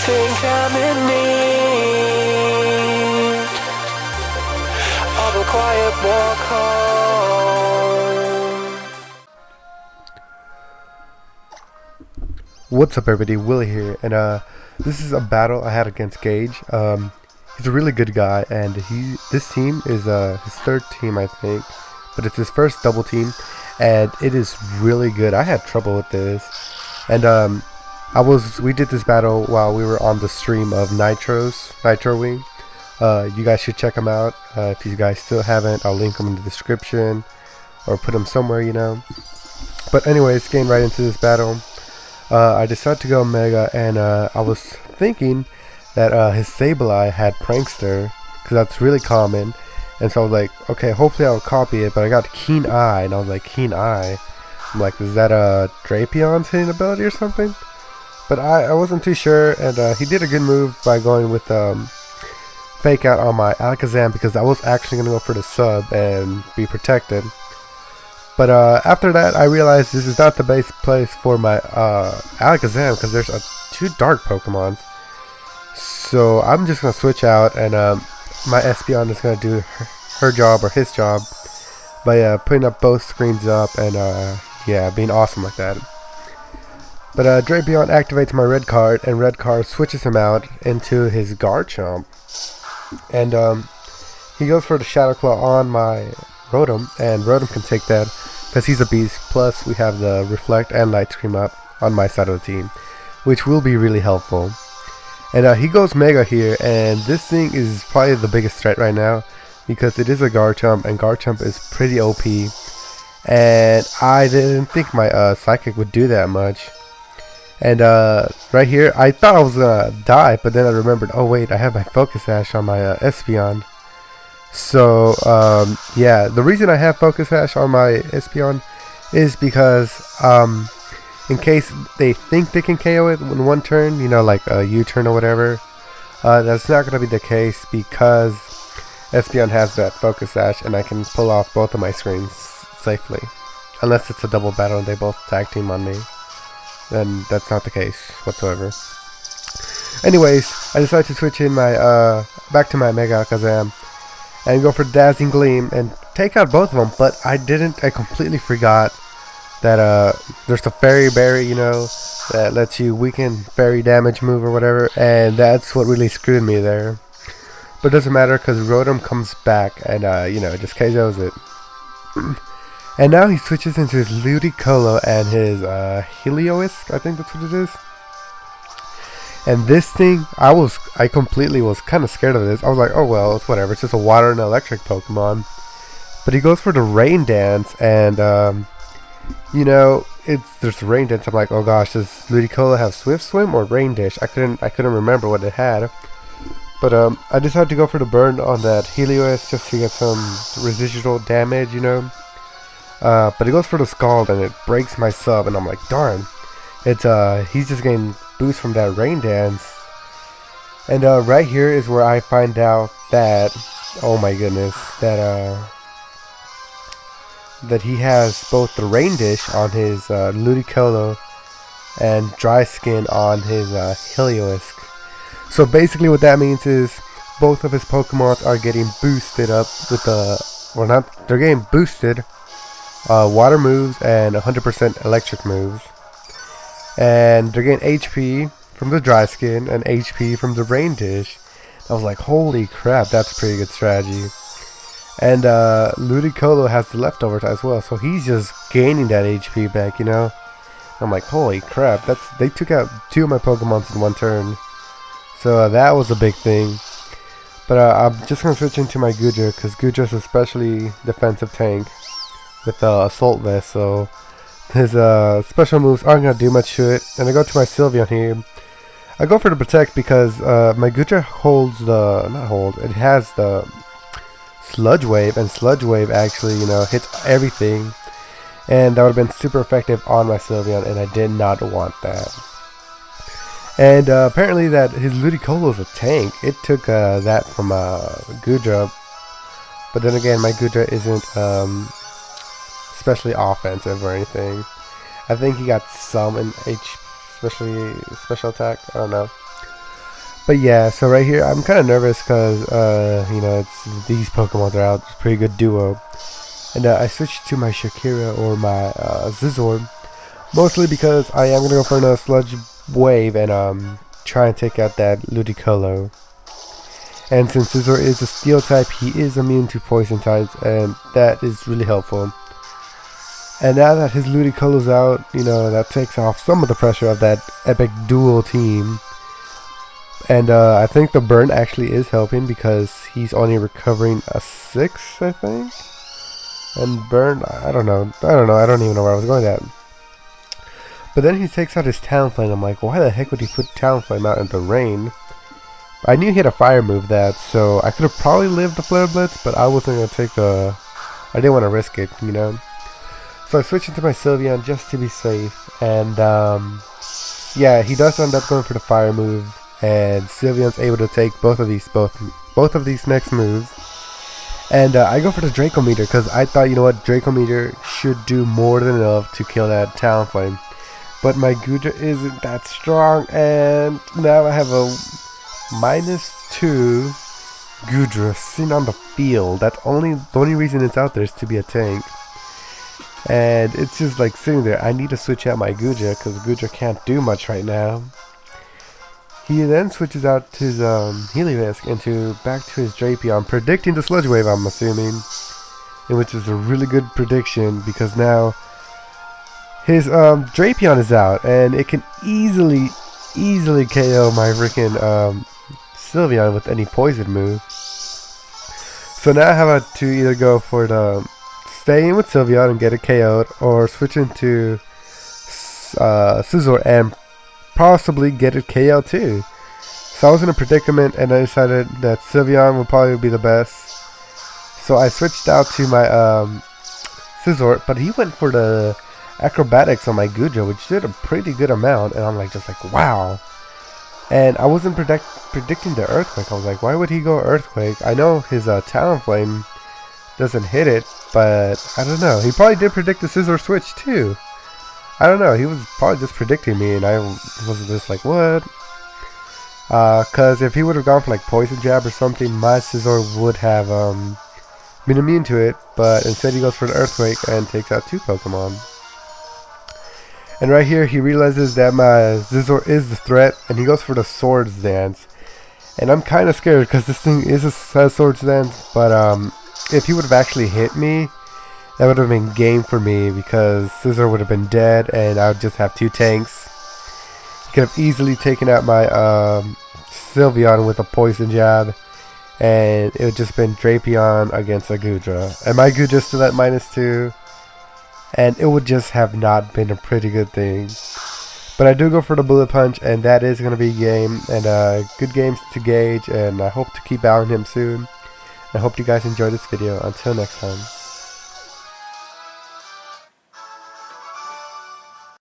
think I'm in need of a quiet walk home. What's up, everybody? Willy here, and this is a battle I had against Gage. He's a really good guy, and this team is his third team, I think, but it's his first double team, and it is really good. I had trouble with this, and we did this battle while we were on the stream of Nitro Wing. You guys should check them out. If you guys still haven't, I'll link them in the description or put them somewhere, you know. But anyways, getting right into this battle. I decided to go Mega, and I was thinking that his Sableye had Prankster, because that's really common, and so I was like, okay, hopefully I'll copy it, but I got Keen Eye, and I was like, Keen Eye? I'm like, is that a Drapion's hitting ability or something? But I wasn't too sure, and he did a good move by going with Fake Out on my Alakazam, because I was actually going to go for the sub and be protected. But after that, I realized this is not the best place for my Alakazam, because there's two dark Pokemons. So I'm just going to switch out, and my Espeon is going to do her job, or his job, by putting up both screens up, and yeah, being awesome like that. But Drapion activates my red card, and red card switches him out into his Garchomp. And he goes for the Shadow Claw on my Rotom, and Rotom can take that because he's a beast. Plus we have the Reflect and Light Scream up on my side of the team, which will be really helpful. And he goes Mega here, and this thing is probably the biggest threat right now because it is a Garchomp, and Garchomp is pretty OP, and I didn't think my Psychic would do that much. And right here I thought I was gonna die, but then I remembered, oh wait, I have my Focus Sash on my Espeon. So yeah, the reason I have Focus Sash on my Espeon is because in case they think they can KO it in one turn, you know, like a U-turn or whatever, that's not going to be the case because Espeon has that Focus Sash, and I can pull off both of my screens safely. Unless it's a double battle and they both tag team on me, then that's not the case whatsoever. Anyways, I decided to switch in my back to my Mega Alakazam and go for Dazzling Gleam and take out both of them, but I completely forgot that there's a Fairy Berry, you know, that lets you weaken fairy damage move or whatever, and that's what really screwed me there. But it doesn't matter because Rotom comes back and you know, just KOs it. And now he switches into his Ludicolo and his Heliolisk, I think that's what it is. And this thing, I completely was kind of scared of this. I was like, oh well, it's whatever. It's just a water and electric Pokemon. But he goes for the Rain Dance, and you know, there's the Rain Dance. I'm like, oh gosh, does Ludicolo have Swift Swim or Rain Dish? I couldn't remember what it had. But I decided to go for the burn on that Helios just to get some residual damage, you know. But he goes for the Scald, and it breaks my sub, and I'm like, darn. It's he's just getting boost from that Rain Dance. And right here is where I find out that, oh my goodness, that he has both the Rain Dish on his Ludicolo and Dry Skin on his Heliolisk. So basically what that means is both of his Pokemon are getting boosted up with they're getting boosted water moves and 100% electric moves. And they're getting HP from the Dry Skin and HP from the Rain Dish. I was like, holy crap, that's a pretty good strategy. And Ludicolo has the leftovers as well, so he's just gaining that HP back, you know. I'm like, holy crap, they took out two of my Pokemons in one turn. So that was a big thing. But I'm just going to switch into my Goodra, because Goodra's a especially defensive tank with Assault Vest, so his special moves aren't going to do much to it. And I go to my Sylveon here. I go for the Protect because my Goodra it has the Sludge Wave, and Sludge Wave actually, you know, hits everything. And that would have been super effective on my Sylveon, and I did not want that. And apparently that his Ludicolo is a tank. It took that from Goodra. But then again, my Goodra isn't especially offensive or anything. I think he got some in especially special attack. I don't know. But yeah, so right here, I'm kind of nervous because, you know, these Pokemons are out. It's a pretty good duo. And I switched to my Shakira or my Scizor, mostly because I am going to go for another Sludge Wave and try and take out that Ludicolo. And since Scizor is a Steel type, he is immune to Poison types, and that is really helpful. And now that his Ludicolo's out, you know, that takes off some of the pressure of that epic dual team. And I think the burn actually is helping because he's only recovering a 6, I think. And burn, I don't know. I don't even know where I was going at. But then he takes out his Talonflame. I'm like, why the heck would he put Talonflame out in the rain? I knew he had a fire move so I could have probably lived the Flare Blitz, but I wasn't going to take I didn't want to risk it, you know. So I switched into my Sylveon just to be safe. And yeah, he does end up going for the fire move. And Sylveon's able to take both of these next moves. And I go for the Draco Meter because I thought, you know what, Draco Meter should do more than enough to kill that Talonflame. But my Gudra isn't that strong, and now I have a -2 Gudra sitting on the field. The only reason it's out there is to be a tank. And it's just like sitting there. I need to switch out my Gudra because Gudra can't do much right now. He then switches out his Heliolisk into back to his Drapion, predicting the Sludge Wave, I'm assuming, which is a really good prediction because now his Drapion is out and it can easily KO my freaking Sylveon with any poison move. So now I have to either go for the stay in with Sylveon and get it KO'd, or switch into Scizor and possibly get it KO too. So I was in a predicament and I decided that Sylveon would probably be the best. So I switched out to my Scizor, but he went for the acrobatics on my Gudra, which did a pretty good amount, and I'm like just like wow. And I wasn't predicting the Earthquake. I was like, why would he go Earthquake? I know his Talonflame doesn't hit it, but I don't know. He probably did predict the Scizor switch too. I don't know, he was probably just predicting me, and I was just like, what? Cause if he would have gone for like Poison Jab or something, my Scizor would have been immune to it, but instead he goes for the Earthquake and takes out 2 Pokemon. And right here he realizes that my Scizor is the threat, and he goes for the Swords Dance. And I'm kind of scared because this thing is a Swords Dance, but if he would have actually hit me, that would have been game for me because Scizor would have been dead and I would just have 2 tanks. He could have easily taken out my Sylveon with a Poison Jab, and it would just been Drapion against a Gudra. And my Gudra still at -2, and it would just have not been a pretty good thing. But I do go for the Bullet Punch, and that is going to be a game. And good games to Gage, and I hope to keep battling him soon. I hope you guys enjoyed this video. Until next time.